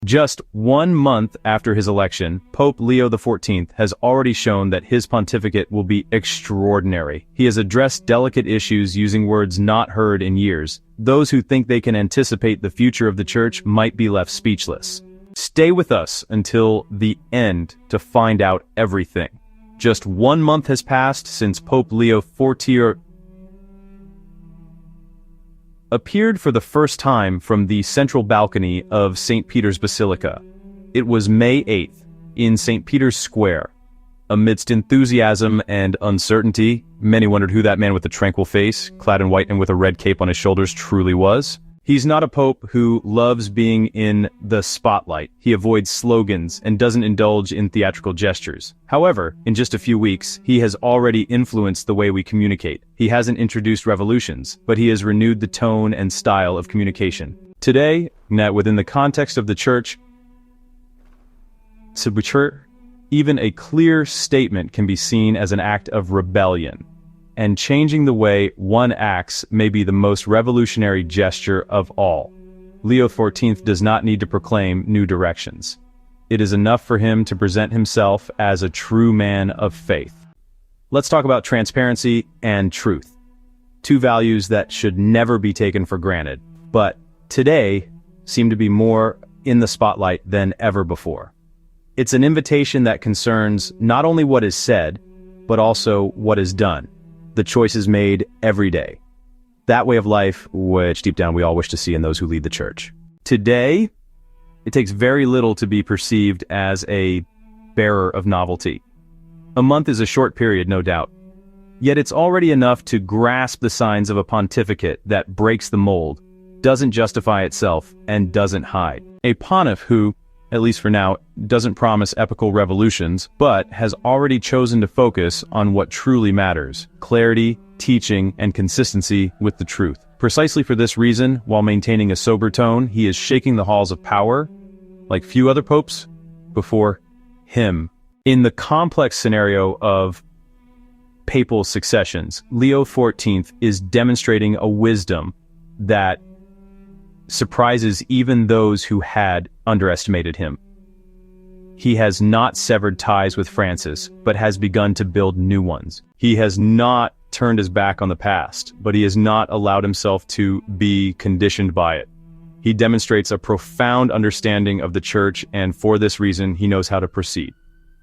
Just 1 month after his election, Pope Leo XIV has already shown that his pontificate will be extraordinary. He has addressed delicate issues using words not heard in years. Those who think they can anticipate the future of the Church might be left speechless. Stay with us until the end to find out everything. Just 1 month has passed since Pope Leo XIV appeared for the first time from the central balcony of St. Peter's Basilica. It was May 8th, in St. Peter's Square. Amidst enthusiasm and uncertainty, many wondered who that man with the tranquil face, clad in white and with a red cape on his shoulders, truly was. He's not a pope who loves being in the spotlight. He avoids slogans and doesn't indulge in theatrical gestures. However, in just a few weeks, he has already influenced the way we communicate. He hasn't introduced revolutions, but he has renewed the tone and style of communication. Today, within the context of the Church, even a clear statement can be seen as an act of rebellion. And changing the way one acts may be the most revolutionary gesture of all. Leo XIV does not need to proclaim new directions. It is enough for him to present himself as a true man of faith. Let's talk about transparency and truth. Two values that should never be taken for granted, but today seem to be more in the spotlight than ever before. It's an invitation that concerns not only what is said, but also what is done. The choices made every day. That way of life, which deep down we all wish to see in those who lead the Church. Today, it takes very little to be perceived as a bearer of novelty. A month is a short period, no doubt. Yet it's already enough to grasp the signs of a pontificate that breaks the mold, doesn't justify itself, and doesn't hide. A pontiff who, at least for now, doesn't promise epical revolutions, but has already chosen to focus on what truly matters: clarity, teaching, and consistency with the truth. Precisely for this reason, while maintaining a sober tone, he is shaking the halls of power like few other popes before him. In the complex scenario of papal successions, Leo XIV is demonstrating a wisdom that surprises even those who had underestimated him. He has not severed ties with Francis, but has begun to build new ones. He has not turned his back on the past, but he has not allowed himself to be conditioned by it. He demonstrates a profound understanding of the Church, and for this reason, he knows how to proceed.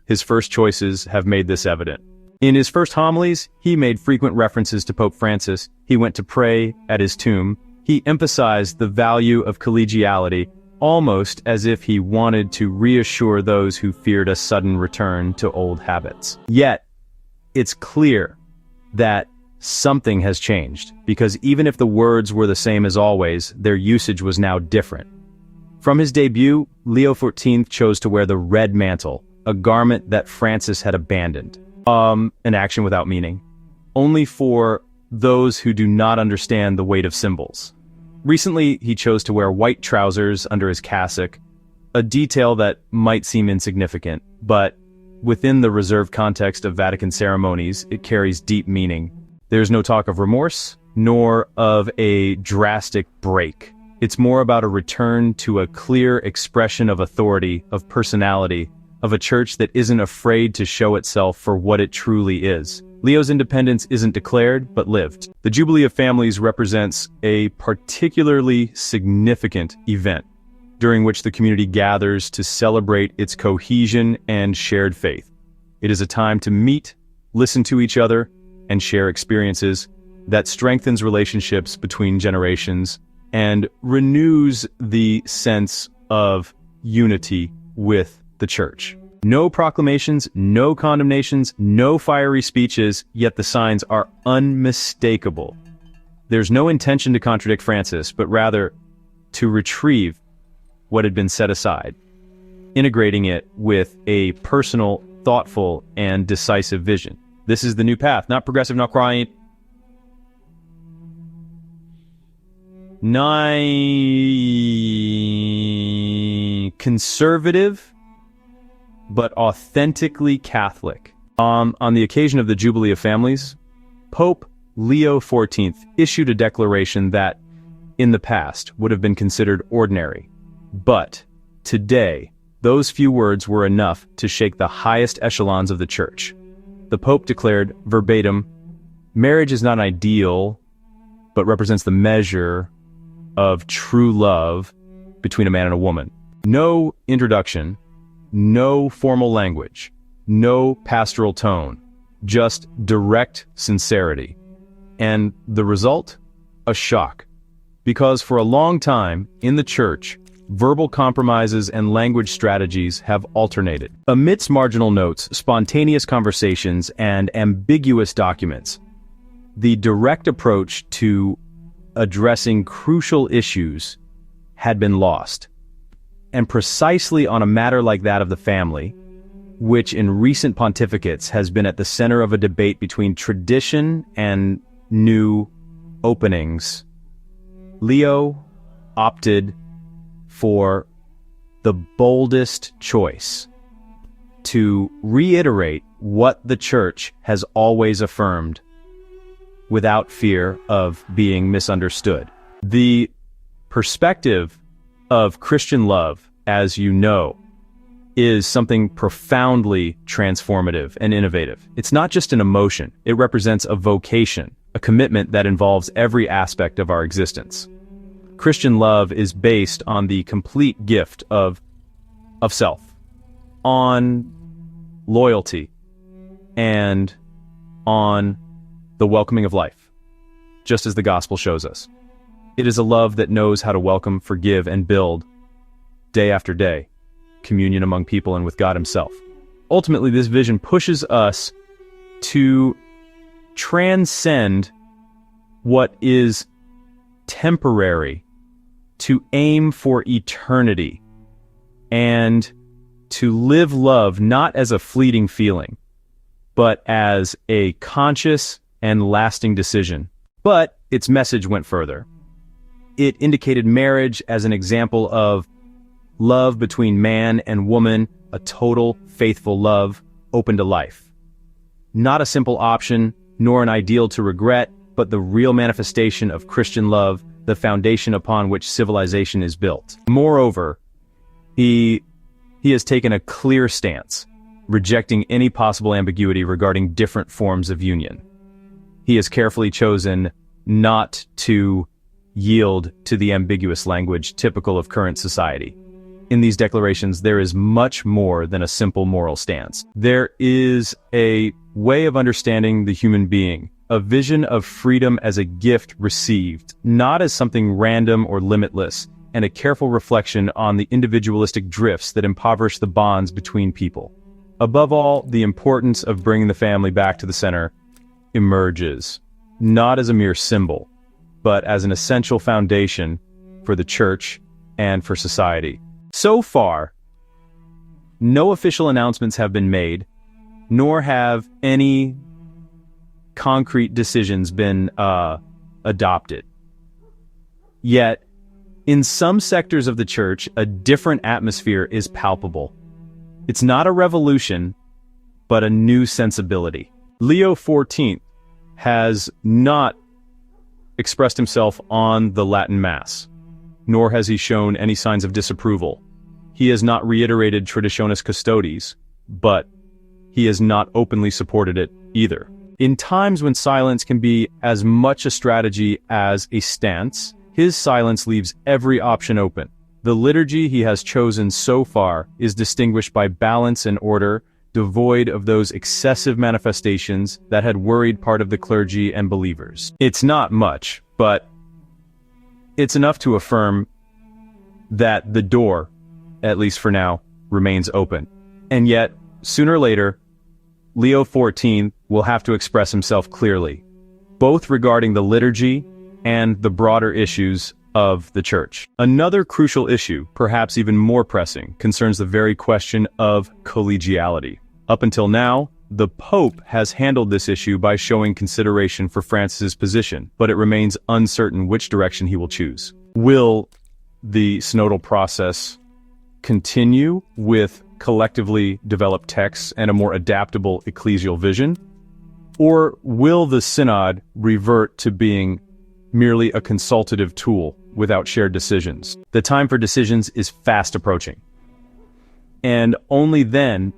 His first choices have made this evident. In his first homilies, he made frequent references to Pope Francis. He went to pray at his tomb. He emphasized the value of collegiality, almost as if he wanted to reassure those who feared a sudden return to old habits. Yet, it's clear that something has changed, because even if the words were the same as always, their usage was now different. From his debut, Leo XIV chose to wear the red mantle, a garment that Francis had abandoned. An action without meaning, only for those who do not understand the weight of symbols. Recently, he chose to wear white trousers under his cassock, a detail that might seem insignificant, but within the reserved context of Vatican ceremonies, it carries deep meaning. There's no talk of remorse, nor of a drastic break. It's more about a return to a clear expression of authority, of personality, of a church that isn't afraid to show itself for what it truly is. Leo's independence isn't declared, but lived. The Jubilee of Families represents a particularly significant event, during which the community gathers to celebrate its cohesion and shared faith. It is a time to meet, listen to each other, and share experiences that strengthens relationships between generations and renews the sense of unity with the Church. No proclamations, no condemnations, no fiery speeches, yet the signs are unmistakable. There's no intention to contradict Francis, but rather to retrieve what had been set aside, integrating it with a personal, thoughtful, and decisive vision. This is the new path, not progressive, not quiet, conservative, but authentically Catholic. On the occasion of the Jubilee of Families, Pope Leo XIV issued a declaration that, in the past, would have been considered ordinary. But today, those few words were enough to shake the highest echelons of the Church. The Pope declared verbatim, "Marriage is not an ideal, but represents the measure of true love between a man and a woman." No introduction, no formal language, no pastoral tone, just direct sincerity. And the result? A shock. Because for a long time, in the Church, verbal compromises and language strategies have alternated. Amidst marginal notes, spontaneous conversations, and ambiguous documents, the direct approach to addressing crucial issues had been lost. And precisely on a matter like that of the family, which in recent pontificates has been at the center of a debate between tradition and new openings, Leo opted for the boldest choice to reiterate what the Church has always affirmed without fear of being misunderstood. The perspective of Christian love, as you know, is something profoundly transformative and innovative. It's not just an emotion, it represents a vocation, a commitment that involves every aspect of our existence. Christian love is based on the complete gift of self, on loyalty, and on the welcoming of life, just as the gospel shows us. It is a love that knows how to welcome, forgive, and build, day after day, communion among people and with God Himself. Ultimately, this vision pushes us to transcend what is temporary, to aim for eternity, and to live love not as a fleeting feeling, but as a conscious and lasting decision. But its message went further. It indicated marriage as an example of love between man and woman, a total, faithful love, open to life. Not a simple option, nor an ideal to regret, but the real manifestation of Christian love, the foundation upon which civilization is built. Moreover, he has taken a clear stance, rejecting any possible ambiguity regarding different forms of union. He has carefully chosen not to yield to the ambiguous language typical of current society. In these declarations, there is much more than a simple moral stance. There is a way of understanding the human being, a vision of freedom as a gift received, not as something random or limitless, and a careful reflection on the individualistic drifts that impoverish the bonds between people. Above all, the importance of bringing the family back to the center emerges, not as a mere symbol, but as an essential foundation for the Church and for society. So far, no official announcements have been made, nor have any concrete decisions been adopted. Yet, in some sectors of the Church, a different atmosphere is palpable. It's not a revolution, but a new sensibility. Leo XIV has not expressed himself on the Latin Mass, nor has he shown any signs of disapproval. He has not reiterated Traditionis Custodes, but he has not openly supported it either. In times when silence can be as much a strategy as a stance, his silence leaves every option open. The liturgy he has chosen so far is distinguished by balance and order, devoid of those excessive manifestations that had worried part of the clergy and believers. It's not much, but it's enough to affirm that the door, at least for now, remains open. And yet, sooner or later, Leo XIV will have to express himself clearly, both regarding the liturgy and the broader issues of the Church. Another crucial issue, perhaps even more pressing, concerns the very question of collegiality. Up until now, the Pope has handled this issue by showing consideration for Francis's position, but it remains uncertain which direction he will choose. Will the synodal process continue with collectively developed texts and a more adaptable ecclesial vision? Or will the synod revert to being merely a consultative tool without shared decisions? The time for decisions is fast approaching. And only then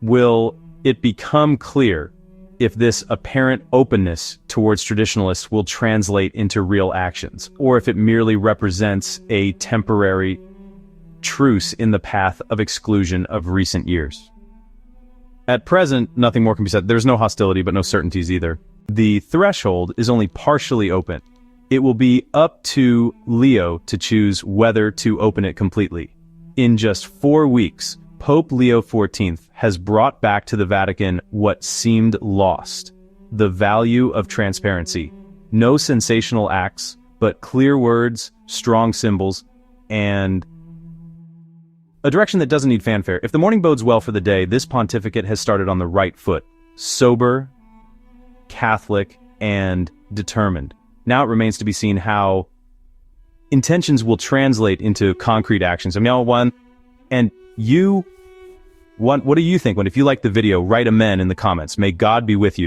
will it become clear if this apparent openness towards traditionalists will translate into real actions, or if it merely represents a temporary truce in the path of exclusion of recent years. At present, nothing more can be said. There's no hostility, but no certainties either. The threshold is only partially open. It will be up to Leo to choose whether to open it completely. In just 4 weeks, Pope Leo XIV has brought back to the Vatican what seemed lost: the value of transparency. No sensational acts, but clear words, strong symbols, and a direction that doesn't need fanfare. If the morning bodes well for the day, this pontificate has started on the right foot: sober, Catholic, and determined. Now it remains to be seen how intentions will translate into concrete actions. And you, what do you think? If you like the video, write amen in the comments. May God be with you.